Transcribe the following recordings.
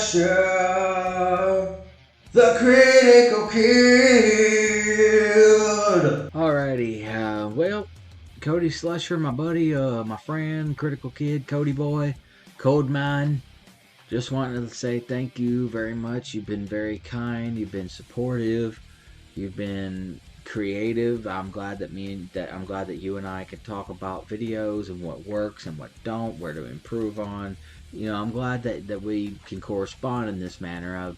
Slasher, the critical kid. Alrighty, well, Cody Slusher, my buddy, my friend, critical kid, Cody boy, Cold Mine. Just wanted to say thank you very much. You've been very kind. You've been supportive. You've been creative. I'm glad that you and I can talk about videos and what works and what don't, where to improve on. I'm glad that we can correspond in this manner.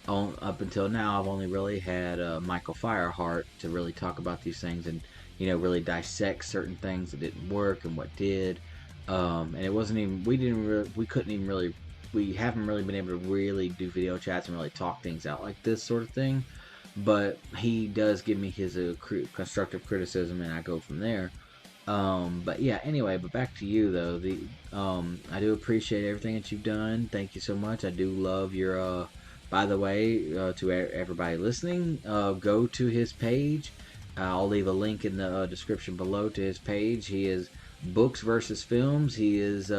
Up until now, I've only really had Michael Fireheart to really talk about these things and really dissect certain things that didn't work and what did. And it wasn't even we couldn't even really we haven't really been able to really do video chats and really talk things out like this sort of thing. But he does give me his constructive criticism, and I go from there. But yeah, anyway, but back to you though. I do appreciate everything that you've done. Thank you so much. I do love your. By the way, to everybody listening, go to his page. I'll leave a link in the description below to his page. He is Books versus Films. He is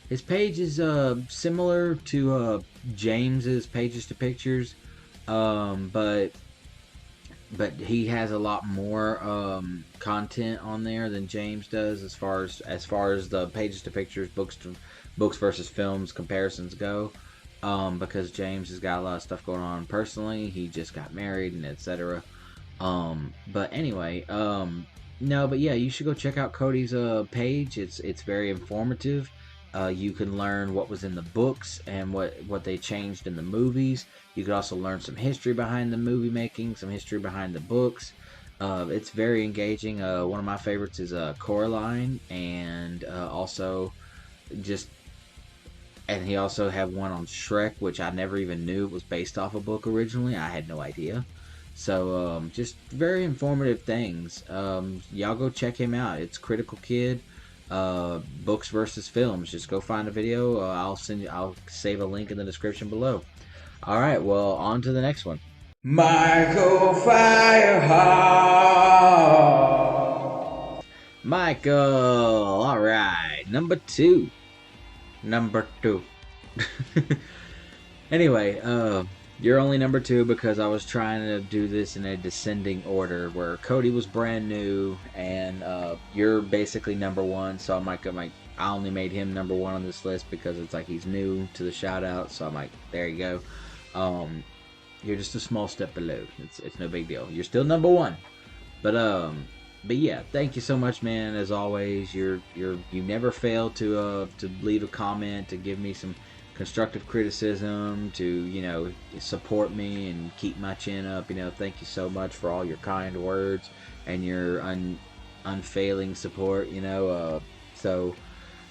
his page is similar to James's Pages to Pictures, but he has a lot more content on there than James does as far as the Pages to Pictures, Books versus Films comparisons go. Because James has got a lot of stuff going on personally. He just got married and etc. But anyway, no, but yeah, you should go check out Cody's page. It's very informative. You can learn what was in the books and what they changed in the movies. You could also learn some history behind the movie making, some history behind the books. It's very engaging. One of my favorites is Coraline, and also just. And he also had one on Shrek, which I never even knew was based off a book originally. I had no idea. So, just very informative things. Y'all go check him out. It's Critical Kid, Books versus Films. Just go find a video. I'll save a link in the description below. All right, well, on to the next one. Michael Fireheart. Michael. All right, number two. Anyway, you're only number two because I was trying to do this in a descending order where Cody was brand new and you're basically number one. So I only made him number one on this list because it's like he's new to the shout out. So I'm like, there you go. You're just a small step below. It's no big deal. You're still number one, but yeah, thank you so much, man. As always, you never fail to leave a comment, to give me some constructive criticism, to support me and keep my chin up. Thank you so much for all your kind words and your unfailing support. So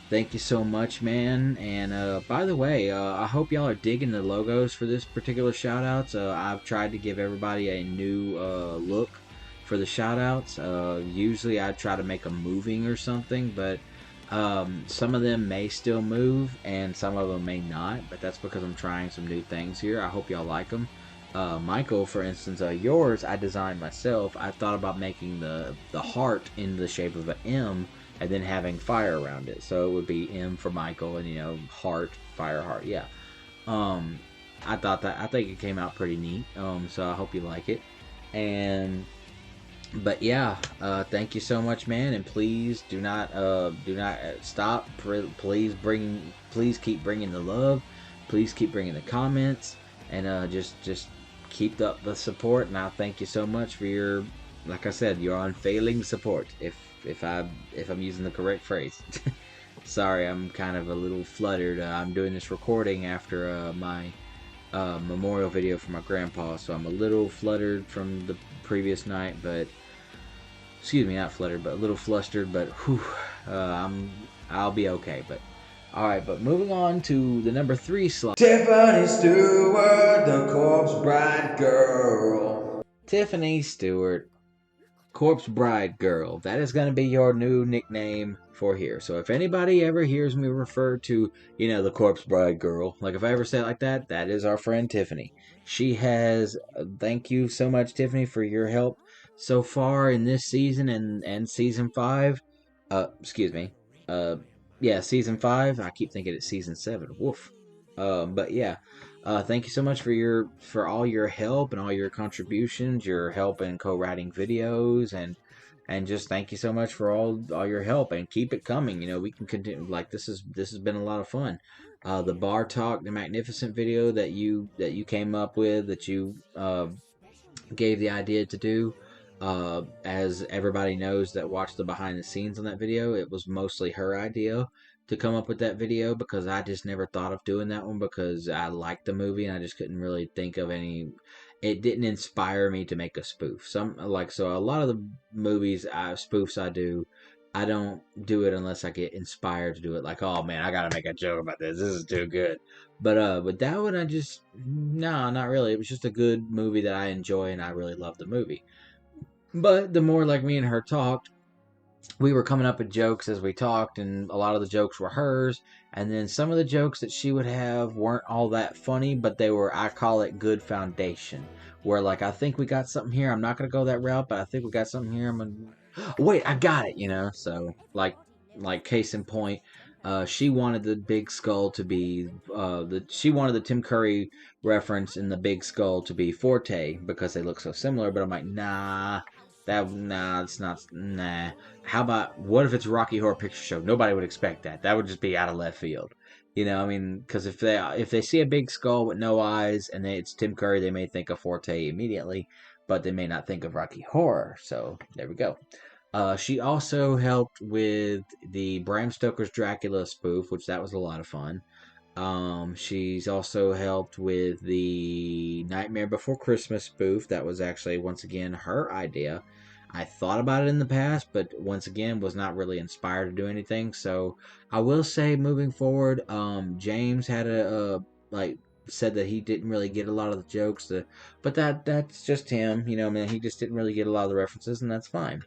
thank you so much, man. And by the way, I hope y'all are digging the logos for this particular shout outs. I've tried to give everybody a new look for the shout outs. Usually I try to make them moving or something, but some of them may still move and some of them may not, but that's because I'm trying some new things here. I hope y'all like them. Michael, for instance, yours I designed myself. I thought about making the heart in the shape of an M and then having fire around it, so it would be M for Michael and heart, fire, heart. Yeah. I think it came out pretty neat. So I hope you like it. But yeah, thank you so much, man, and please do not stop. Please keep bringing the love. Please keep bringing the comments, and just keep up the support. And I thank you so much for your, like I said, your unfailing support. If I'm using the correct phrase. Sorry, I'm kind of a little fluttered. I'm doing this recording after my memorial video for my grandpa, so I'm a little fluttered from the previous night, but excuse me, not fluttered, but a little flustered, but whew, I'll be okay. But all right, but moving on to the number 3 slot. Tiffany Stewart, the Corpse Bride Girl. Tiffany Stewart, Corpse Bride Girl. That is going to be your new nickname for here. So if anybody ever hears me refer to, the Corpse Bride Girl, like if I ever say it like that, that is our friend Tiffany. She has, thank you so much, Tiffany, for your help so far in this season and season 5. Excuse me. Yeah, season 5. I keep thinking it's season 7. Woof. But yeah. Thank you so much for all your help and all your contributions, your help in co-writing videos, and just thank you so much for all your help, and keep it coming. We can continue. Like, this has been a lot of fun. The bar talk, the magnificent video that you came up with, that you gave the idea to do. As everybody knows that watched the behind the scenes on that video, it was mostly her idea to come up with that video, because I just never thought of doing that one, because I liked the movie and I just couldn't really think of any. It didn't inspire me to make a spoof. So a lot of the spoofs I do, I don't do it unless I get inspired to do it. Like, oh man, I gotta make a joke about this. This is too good. But that one, I just, no, not really. It was just a good movie that I enjoy, and I really love the movie. But the more, like, me and her talked, we were coming up with jokes as we talked, and a lot of the jokes were hers. And then some of the jokes that she would have weren't all that funny, but they were, I call it, good foundation. Where, like, I think we got something here. I'm not gonna go that route, but I think we got something here. I'm gonna wait. I got it. So, like case in point, she wanted the big skull to be she wanted the Tim Curry reference in the big skull to be Forte, because they look so similar. But I'm like, nah, it's not. Nah. How about, what if it's Rocky Horror Picture Show? Nobody would expect that. That would just be out of left field. I mean, because if they see a big skull with no eyes and it's Tim Curry, they may think of Forte immediately, but they may not think of Rocky Horror. So there we go. She also helped with the Bram Stoker's Dracula spoof, which that was a lot of fun. She's also helped with the Nightmare Before Christmas spoof. That was actually, once again, her idea. I thought about it in the past, but once again, was not really inspired to do anything. So I will say, moving forward, James had like, said that he didn't really get a lot of the jokes, but that's just him. Man, he just didn't really get a lot of the references, and that's fine.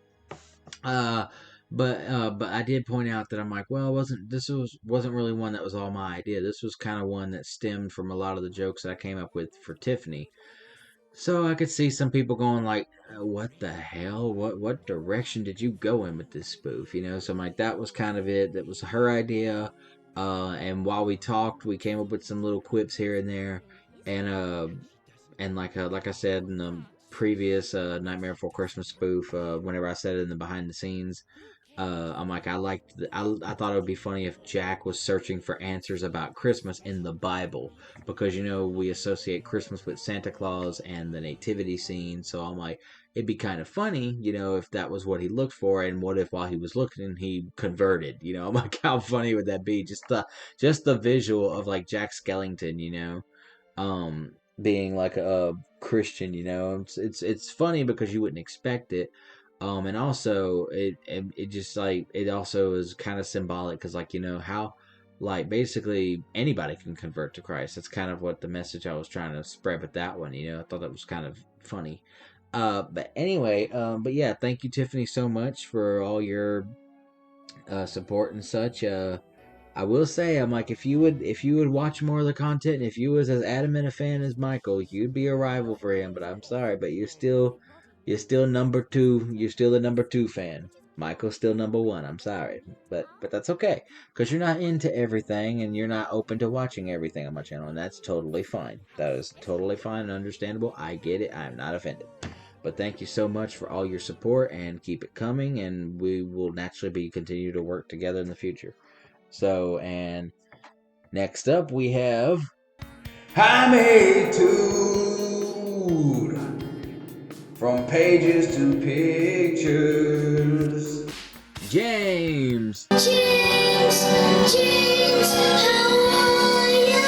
Uh, but I did point out that I'm like, well, wasn't really one that was all my idea. This was kind of one that stemmed from a lot of the jokes that I came up with for Tiffany. So I could see some people going like, "What the hell? What direction did you go in with this spoof?" So I'm like, that was kind of it. That was her idea. And while we talked, we came up with some little quips here and there, and like I said in the previous Nightmare Before Christmas spoof, whenever I said it in the behind the scenes, I'm like, I thought it would be funny if Jack was searching for answers about Christmas in the Bible, because we associate Christmas with Santa Claus and the nativity scene. So I'm like, it'd be kind of funny, if that was what he looked for, and what if while he was looking he converted? I'm like, how funny would that be? Just the visual of, like, Jack Skellington, being like a Christian. It's funny because you wouldn't expect it. And also it just, like, it also is kind of symbolic, because, like, how, like, basically anybody can convert to Christ. That's kind of what the message I was trying to spread with that one. I thought that was kind of funny. But anyway, but yeah, thank you, Tiffany, so much for all your support and such. I will say, I'm like, if you would watch more of the content, and if you was as adamant a fan as Michael, you'd be a rival for him. But I'm sorry, but you're still number two. You're still the number two fan. Michael's still number one. I'm sorry, but that's okay, because you're not into everything, and you're not open to watching everything on my channel, and that's totally fine. That is totally fine and understandable. I get it. I'm not offended. But thank you so much for all your support, and keep it coming, and we will naturally continue to work together in the future. So, and next up we have Jaime Tude from Pages to Pictures. James, how are ya?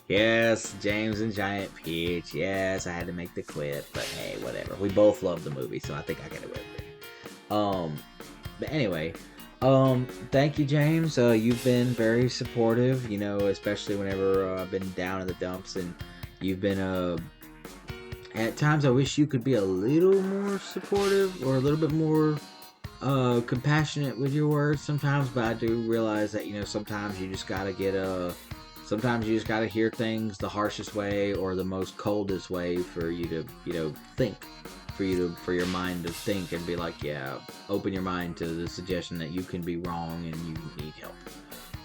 Yes, James and Giant Peach. Yes, I had to make the quip, but hey, whatever. We both love the movie, so I think I get away with it. But anyway, thank you, James. You've been very supportive, especially whenever I've been down in the dumps, and you've been, at times I wish you could be a little more supportive, or a little bit more compassionate with your words sometimes, but I do realize that, sometimes you just gotta sometimes you just gotta hear things the harshest way, or the most coldest way, for you to, think. For your mind to think and be like, yeah, open your mind to the suggestion that you can be wrong and you need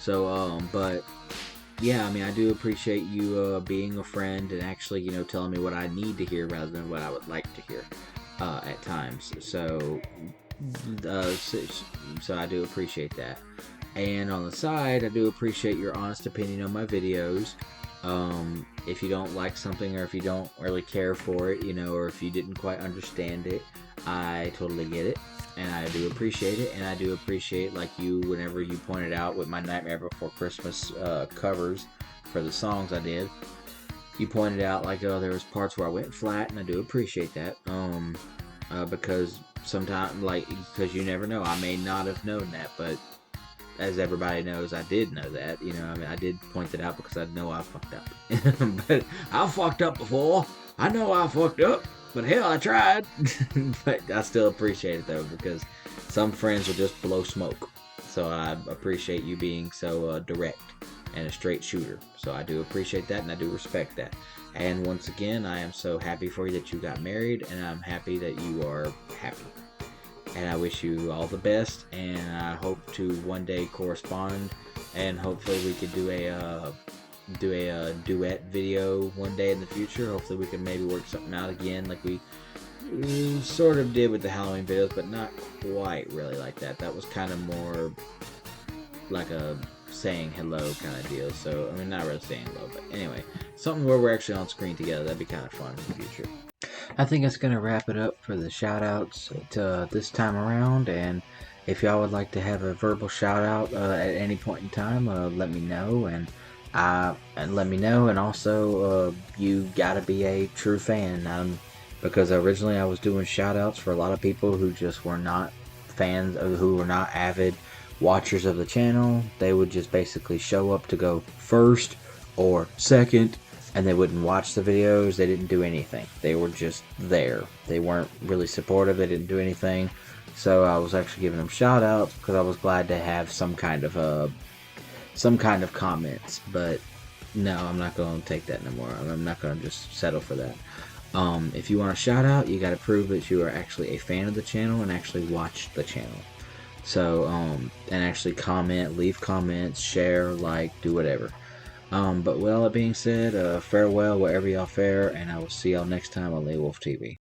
So, but yeah, I mean, I do appreciate you being a friend and actually, telling me what I need to hear rather than what I would like to hear at times. So I do appreciate that. And on the side, I do appreciate your honest opinion on my videos. If you don't like something or if you don't really care for it, or if you didn't quite understand it, I totally get it. And I do appreciate it. And I do appreciate, like you, whenever you pointed out with my Nightmare Before Christmas covers for the songs I did, you pointed out, like, oh, there was parts where I went flat, and I do appreciate that. Because sometimes, like, because you never know. I may not have known that, but as everybody knows, I did know that. I mean, I did point it out because I know I fucked up. But I fucked up before. I know I fucked up, but hell, I tried. But I still appreciate it, though, because some friends will just blow smoke. So I appreciate you being so direct and a straight shooter. So I do appreciate that, and I do respect that. And once again, I am so happy for you that you got married, and I'm happy that you are happy. And I wish you all the best, and I hope to one day correspond, and hopefully we could do a duet video one day in the future. Hopefully we can maybe work something out again, like we sort of did with the Halloween videos, but not quite really like that. That was kind of more like a saying hello kind of deal. So, I mean, not really saying hello, but anyway, something where we're actually on screen together. That'd be kind of fun in the future. I think it's going to wrap it up for the shout outs this time around. And if y'all would like to have a verbal shout out at any point in time, let me know. And let me know. And also, you got to be a true fan. Because originally I was doing shout outs for a lot of people who just were not fans, who were not avid watchers of the channel. They would just basically show up to go first or second, and they wouldn't watch the videos. They didn't do anything. They were just there. They weren't really supportive. They didn't do anything. So I was actually giving them shout outs because I was glad to have some kind of comments. But no, I'm not going to take that no more. I'm not going to just settle for that. If you want a shout out, you got to prove that you are actually a fan of the channel and actually watch the channel. So, and actually comment, leave comments, share, like, do whatever. But with all that being said, farewell wherever y'all fare, and I will see y'all next time on Leowolf TV.